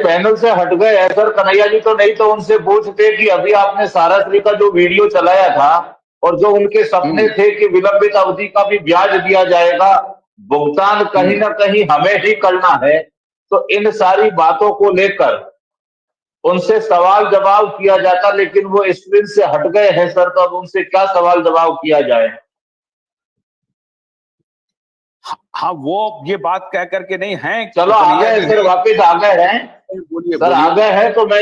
Panel से हट गए हैं सर कन्हैया जी, तो नहीं तो उनसे पूछते कि अभी आपने सारा श्री का जो वीडियो चलाया था और जो उनके सपने थे कि विलंबित अवधि का भी ब्याज दिया जाएगा, भुगतान कहीं ना कहीं हमें ही करना है, तो इन सारी बातों को लेकर उनसे सवाल जवाब किया जाता, लेकिन वो स्क्रीन से हट गए हैं सर, तो अब उनसे क्या सवाल जवाब किया जाए। हाँ, वो ये बात कह करके नहीं है। चलो आ गए सर, वापिस आ गए हैं सर, आ गए हैं, तो मैं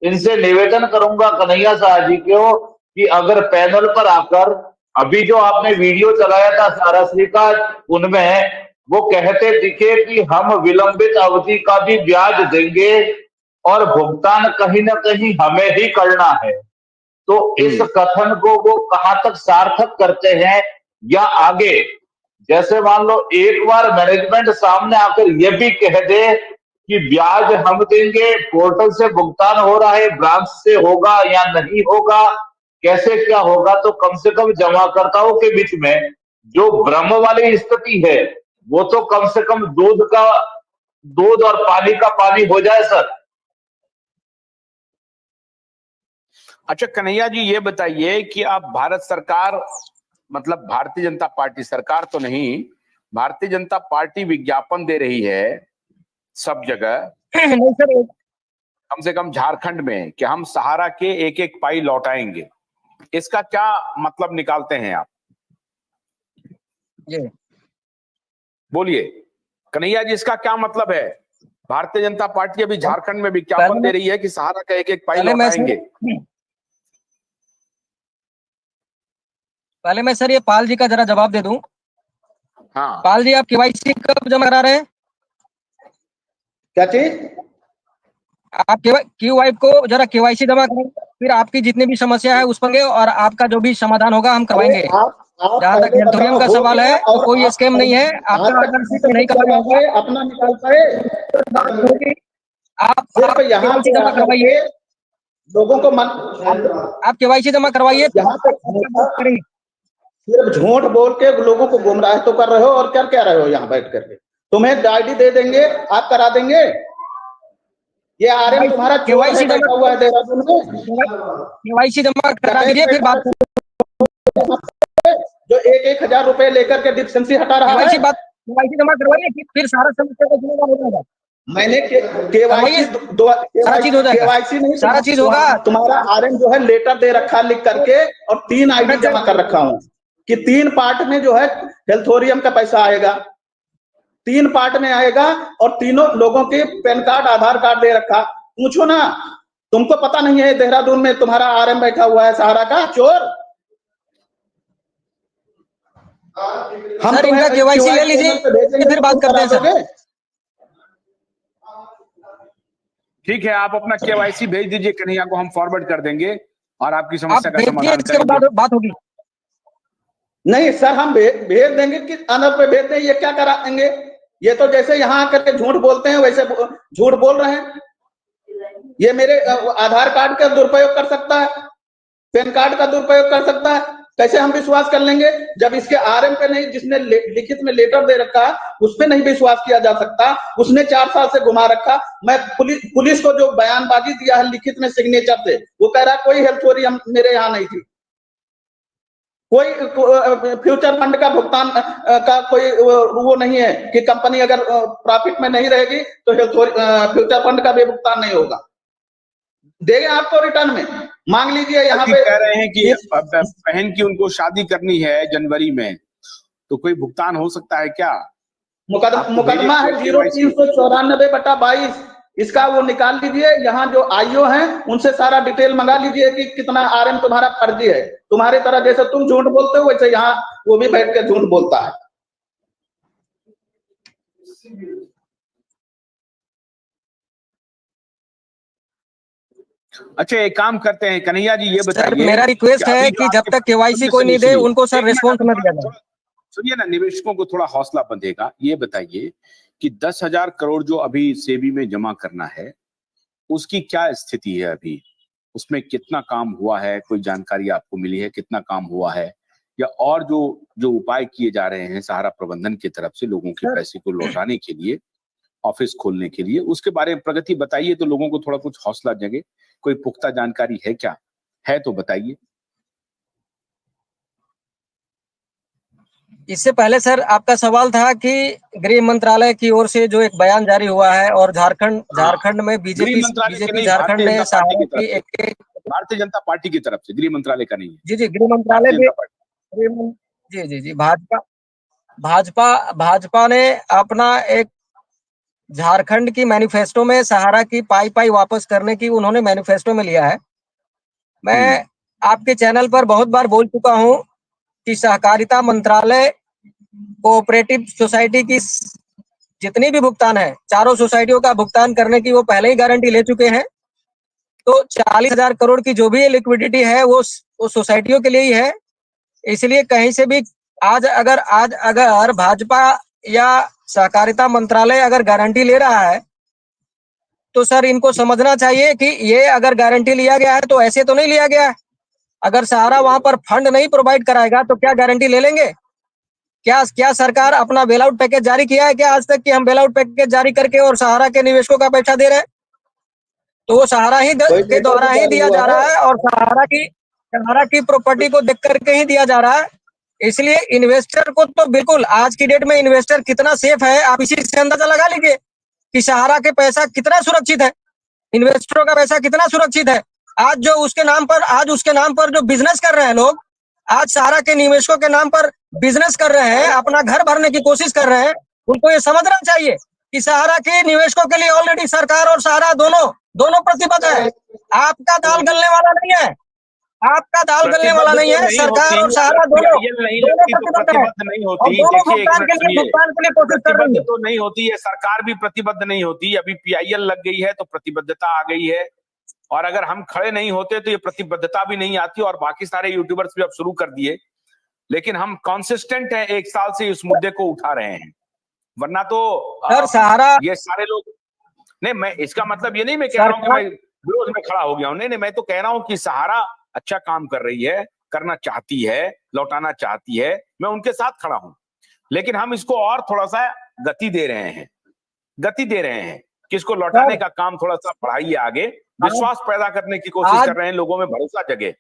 इनसे निवेदन करूंगा कन्हैया साहब जी को कि अगर पैनल पर आकर अभी जो आपने वीडियो चलाया था सारा श्री का, उनमें वो कहते दिखे कि हम विलंबित अवधि का भी ब्याज देंगे और भुगतान कहीं ना कहीं हमें ही करना है, तो इस कथन को वो कहां तक सार्थक करते हैं, या आगे जैसे मान लो एक बार मैनेजमेंट सामने आकर ये भी कह दे कि ब्याज हम देंगे, पोर्टल से भुगतान हो रहा है, ब्रांच से होगा या नहीं होगा, कैसे क्या होगा, तो कम से कम जमाकर्ताओं के बीच में जो भ्रम वाली स्थिति है वो तो कम से कम दूध और पानी का पानी हो जाए सर। अच्छा कन्हैया जी, ये बताइए कि आप भारत सरकार, मतलब भारतीय जनता पार्टी सरकार तो नहीं, भारतीय जनता पार्टी विज्ञापन दे रही है सब जगह, कम से कम झारखंड में, कि हम सहारा के एक एक पाई लौटाएंगे, इसका क्या मतलब निकालते हैं आप? बोलिए कन्हैया जी, इसका क्या मतलब है? भारतीय जनता पार्टी अभी झारखंड में विज्ञापन दे रही है कि सहारा का एक एक पाई लौटाएंगे। पहले मैं सर ये पाल जी का जरा जवाब दे दूं। हाँ पाल जी, आप केवाईसी कब जमा करा रहे हैं? क्या चीज? आप क्यूआई को जरा केवाईसी जमा करेंगे, फिर आपकी जितनी भी समस्या है उस पर और आपका जो भी समाधान होगा हम करवाएंगे। जहाँ तक हेल्थोरियम का सवाल है तो कोई स्कैम नहीं है, आपका नहीं करवाएंगे, अपना निकाल पाए आप केवाईसी जमा करवाइए, लोगों को आप केवाईसी जमा करवाइए। सिर्फ झूठ बोल के लोगों को गुमराह तो कर रहे हो, और क्या क्या रहे हो यहाँ बैठ करके। तुम्हें आईडी दे देंगे, आप करा देंगे। ये आरएम तुम्हारा केवाईसी बैठा हुआ है देहरादून में, केवाईसी जमा करा दीजिए, फिर बात जो 1,000 रुपए लेकर के डिस्पेंसरी हटा रहा है। केवाईसी जमा करवाइए, फिर सारा समस्या का समाधान हो जाएगा। मैंने केवाईसी नहीं, सारा चीज होगा। तुम्हारा आरएम जो है लेटर दे रखा लिख करके, और 3 आईडी जमा कर रखा हूँ कि 3 पार्ट में जो है हेल्थोरियम का पैसा आएगा, 3 पार्ट में आएगा, और तीनों लोगों के पैन कार्ड आधार कार्ड दे रखा। पूछो ना, तुमको पता नहीं है देहरादून में तुम्हारा आरएम बैठा हुआ है सहारा का चोर। हम सर इनका केवाईसी ले लीजिए, फिर बात करते हैं सर। ठीक है, आप अपना केवाईसी भेज दीजिए कन्हैया को, हम फॉरवर्ड कर देंगे और आपकी समस्या का समाधान करेंगे। बात होगी। नहीं सर, हम भेज देंगे कि अनर पे भेज दें, ये क्या कराएंगे? ये तो जैसे यहाँ आकर के झूठ बोलते हैं वैसे झूठ बोल रहे हैं। ये मेरे आधार कार्ड का दुरुपयोग कर सकता है, पैन कार्ड का दुरुपयोग कर सकता है, कैसे हम विश्वास कर लेंगे जब इसके आरएम पे नहीं, जिसने लिखित में लेटर दे रखा उस पे नहीं विश्वास किया जा सकता। उसने 4 साल से घुमा रखा। मैं पुलिस को जो बयानबाजी दिया है लिखित में सिग्नेचर से, वो कह रहा है कोई हेल्थोरियम मेरे यहाँ नहीं थी, कोई फ्यूचर फंड का भुगतान का कोई वो नहीं है कि कंपनी अगर प्रॉफिट में नहीं रहेगी तो फ्यूचर फंड का भी भुगतान नहीं होगा। देंगे आपको रिटर्न में, मांग लीजिए। यहाँ पे कह रहे हैं कि बहन की उनको शादी करनी है जनवरी में, तो कोई भुगतान हो सकता है क्या? मुकदमा है 0394/22, इसका वो निकाल लीजिए। यहाँ जो आईओ हैं उनसे सारा डिटेल मंगा लीजिए कि कितना आरएम तुम्हारा फर्जी है। तुम्हारी तरह जैसे तुम झूठ बोलते हो वैसे यहाँ वो भी बैठ के झूठ बोलता है। अच्छा एक काम करते हैं कन्हैया जी, ये बताइए, मेरा रिक्वेस्ट है कि जब तक केवाईसी कोई नहीं दे उनको सर रिस्पॉन्स न दिया जाए। सुनिए ना, निवेशकों को थोड़ा हौसला बंधेगा। ये बताइए कि 10,000 करोड़ जो अभी सेबी में जमा करना है उसकी क्या स्थिति है अभी, उसमें कितना काम हुआ है, कोई जानकारी आपको मिली है कितना काम हुआ है, या और जो उपाय किए जा रहे हैं सहारा प्रबंधन की तरफ से लोगों के पैसे को लौटाने के लिए, ऑफिस खोलने के लिए, उसके बारे में प्रगति बताइए तो लोगों को थोड़ा कुछ हौसला जगे। कोई पुख्ता जानकारी है क्या? है तो बताइए। इससे पहले सर आपका सवाल था कि गृह मंत्रालय की ओर से जो एक बयान जारी हुआ है और झारखंड में गृह बीजेपी मंत्रालय के नहीं, झारखंड भारतीय ने जनता पार्टी सहारा की तरफ की से, एक भारतीय जनता पार्टी की तरफ से, गृह मंत्रालय का नहीं है, जी गृह मंत्रालय भारतीय भी जनता पार्टी। जी भाजपा भाजपा भाजपा ने अपना एक झारखंड की मैनिफेस्टो में सहारा की पाई वापस करने की उन्होंने मैनिफेस्टो में लिया है। मैं आपके चैनल पर बहुत बार बोल चुका हूं कि सहकारिता मंत्रालय कोऑपरेटिव सोसाइटी की जितनी भी भुगतान है, चारों सोसाइटियों का भुगतान करने की वो पहले ही गारंटी ले चुके हैं। तो 40,000 करोड़ की जो भी लिक्विडिटी है वो सोसाइटियों के लिए ही है। इसलिए कहीं से भी आज अगर भाजपा या सहकारिता मंत्रालय अगर गारंटी ले रहा है तो सर इनको समझना चाहिए कि ये अगर गारंटी लिया गया है तो ऐसे तो नहीं लिया गया है। अगर सहारा वहां पर फंड नहीं प्रोवाइड कराएगा तो क्या गारंटी ले लेंगे? क्या सरकार अपना बेल आउट पैकेज जारी किया है क्या आज तक कि हम बेल आउट पैकेज जारी करके और सहारा के निवेशकों का पैसा दे रहे हैं? तो वो सहारा ही के द्वारा ही दिया जा रहा है और सहारा की प्रॉपर्टी को देख करके ही दिया जा रहा है। इसलिए इन्वेस्टर को तो बिल्कुल आज की डेट में इन्वेस्टर कितना सेफ है आप इसी से अंदाजा लगा लीजिए कि सहारा के पैसा कितना सुरक्षित है, इन्वेस्टरों का पैसा कितना सुरक्षित है। आज उसके नाम पर जो बिजनेस कर रहे हैं लोग, आज सहारा के निवेशकों के नाम पर बिजनेस कर रहे हैं, अपना घर भरने की कोशिश कर रहे हैं। उनको ये समझना चाहिए कि सहारा के निवेशकों के लिए ऑलरेडी सरकार और सहारा दोनों प्रतिबद्ध है। आपका दाल गलने वाला नहीं है, आपका दाल गलने वाला नहीं है। सरकार और सहारा दोनों प्रतिबद्ध नहीं होती। देखिए, भुगतान के लिए कोशिश कर रही है। तो नहीं होती है, सरकार भी प्रतिबद्ध नहीं होती। अभी पीआईएल लग गई है तो प्रतिबद्धता आ गई है, और अगर हम खड़े नहीं होते तो ये प्रतिबद्धता भी नहीं आती। और बाकी सारे यूट्यूबर्स भी अब शुरू कर दिए, लेकिन हम कंसिस्टेंट हैं, 1 साल से इस मुद्दे को उठा रहे हैं। वरना तो सर सहारा ये सारे लोग नहीं, मैं इसका मतलब ये नहीं मैं कह रहा हूं कि मैं विरोध में खड़ा हो गया हूं, नहीं, मैं तो कह रहा हूं कि सहारा अच्छा काम कर रही है, करना चाहती है, लौटाना चाहती है, मैं उनके साथ खड़ा हूं। लेकिन हम इसको और थोड़ा सा गति दे रहे हैं कि इसको लौटाने का काम थोड़ा सा बढ़ाइए आगे, विश्वास पैदा करने की कोशिश कर रहे हैं, लोगों में भरोसा जगे।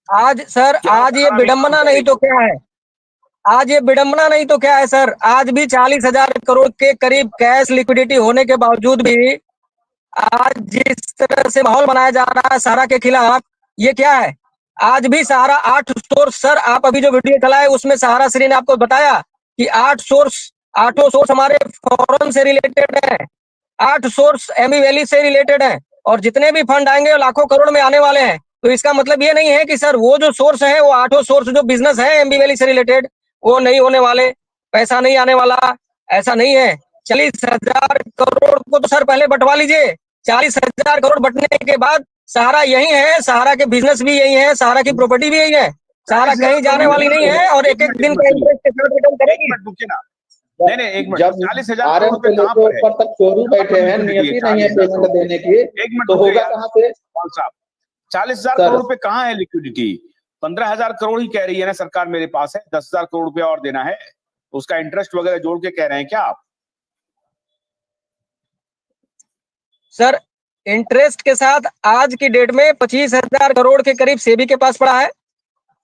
आज ये विडंबना नहीं तो क्या है? आज ये विडंबना नहीं तो क्या है सर? आज भी 40,000 करोड़ के करीब कैश लिक्विडिटी होने के बावजूद भी आज जिस तरह से माहौल बनाया जा रहा है सहारा के खिलाफ, ये क्या है? आज भी सहारा 8 सोर्स, सर आप अभी जो वीडियो चलाए उसमें सहारा श्री ने आपको बताया कि 8 सोर्स हमारे फॉरेन से रिलेटेड है, 8 सोर्स एमी वैली से रिलेटेड है, और जितने भी फंड आएंगे वो लाखों करोड़ में आने वाले हैं। तो इसका मतलब ये नहीं है कि सर वो जो सोर्स है, वो 8 सोर्स जो बिजनेस है एमी वैली से रिलेटेड, वो नहीं होने वाले, पैसा नहीं आने वाला, ऐसा नहीं है। 40,000 करोड़ को तो सर पहले बंटवा लीजिए। 40,000 करोड़ बंटने के बाद सहारा यही है, सहारा के बिजनेस भी यही है, सहारा की प्रॉपर्टी भी यही है, सहारा कहीं जाने वाली नहीं है और एक दिन का इंटरेस्ट के साथ रिटर्न करेगी। नहीं, एक मिनट, 40,000 करोड़ पे कहां पर है? ऊपर तक चोरी बैठे हैं, नियति नहीं है पेमेंट देने की, तो होगा कहां से? 40,000 करोड़ रुपए कहां है लिक्विडिटी? 15,000 करोड़ ही कह रही है ना सरकार मेरे पास है, 10,000 करोड़ रुपया और देना है, उसका इंटरेस्ट वगैरह जोड़ के कह रहे हैं क्या आप? सर इंटरेस्ट के साथ आज की डेट में 25,000 करोड़ के करीब सेबी के पास पड़ा है।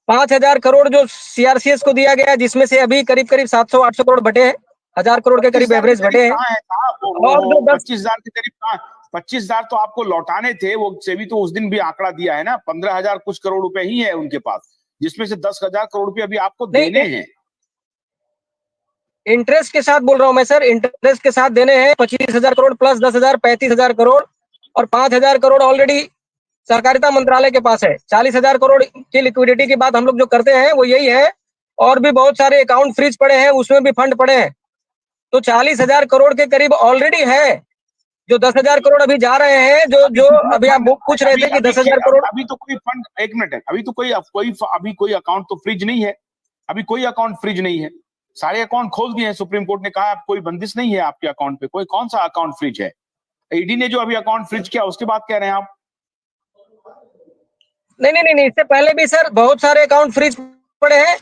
5,000 करोड़ जो सीआरसीएस को दिया गया है, जिसमें से अभी करीब 700-800 करोड़ बटे हैं, 1,000 करोड़ के करीब एवरेज बटे हैं। और जो 25,000 के करीब कहां? 25,000 तो आपको लौटाने थे, वो सेबी तो उस दिन भी आंकड़ा दिया है ना, 15,000 कुछ करोड़ रुपए ही है उनके पास, जिसमें से 10,000 करोड़ रुपए अभी आपको देने हैं। इंटरेस्ट के साथ बोल रहा हूं मैं सर, इंटरेस्ट के साथ देने हैं 25,000 करोड़ प्लस 10,000, 35,000 करोड़, और 5,000 करोड़ ऑलरेडी सहकारिता मंत्रालय के पास है। 40,000 करोड़ की लिक्विडिटी की बात हम लोग जो करते हैं वो यही है, और भी बहुत सारे अकाउंट फ्रीज पड़े हैं, उसमें भी फंड पड़े हैं। तो 40,000 करोड़ के करीब ऑलरेडी है। जो 10,000 करोड़ अभी जा रहे हैं, जो अभी आप पूछ रहे थे कि 10,000 करोड़, अभी तो कोई फंड, एक मिनट है, अभी तो कोई अभी कोई अकाउंट तो फ्रीज नहीं है, अभी कोई अकाउंट फ्रीज नहीं है, सारे अकाउंट खोल दिए हैं। सुप्रीम कोर्ट ने कहा कोई बंदिश नहीं है आपके अकाउंट पे, कोई कौन सा अकाउंट फ्रीज है? ईडी ने जो अभी अकाउंट फ्रीज किया उसकी बात कह रहे हैं आप? नहीं, इससे पहले भी सर बहुत सारे अकाउंट फ्रीज पड़े हैं,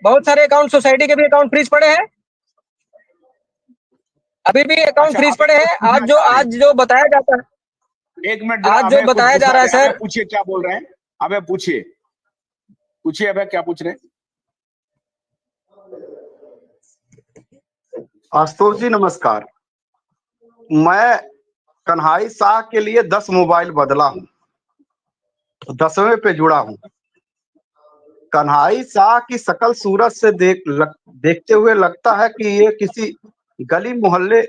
बहुत सारे अकाउंट सोसाइटी के भी अकाउंट फ्रीज पड़े हैं। अभी भी अकाउंट अच्छा, फ्रीज पड़े हैं। आज जो बताया जाता है, एक मिनट, आज जो बताया जा रहा है सर, पूछिए क्या बोल रहे हैं, अबे पूछिए अबे क्या पूछ रहे हैं। आशुतोष जी नमस्कार। मैं कन्हाई शाह के लिए 10 मोबाइल बदला हूं, 10वें पे जुड़ा हूं। कन्हाई शाह की शकल सूरत से देखते हुए लगता है कि ये किसी गली मोहल्ले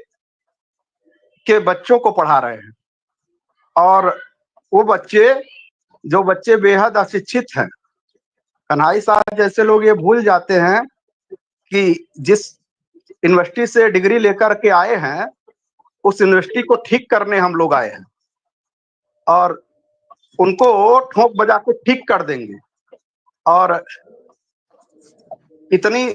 के बच्चों को पढ़ा रहे हैं, और वो बच्चे बेहद अशिक्षित हैं। कन्हाई शाह जैसे लोग ये भूल जाते हैं कि जिस यूनिवर्सिटी से डिग्री लेकर के आए हैं, उस यूनिवर्सिटी को ठीक करने हम लोग आए हैं, और उनको ठोक बजा के ठीक कर देंगे। और इतनी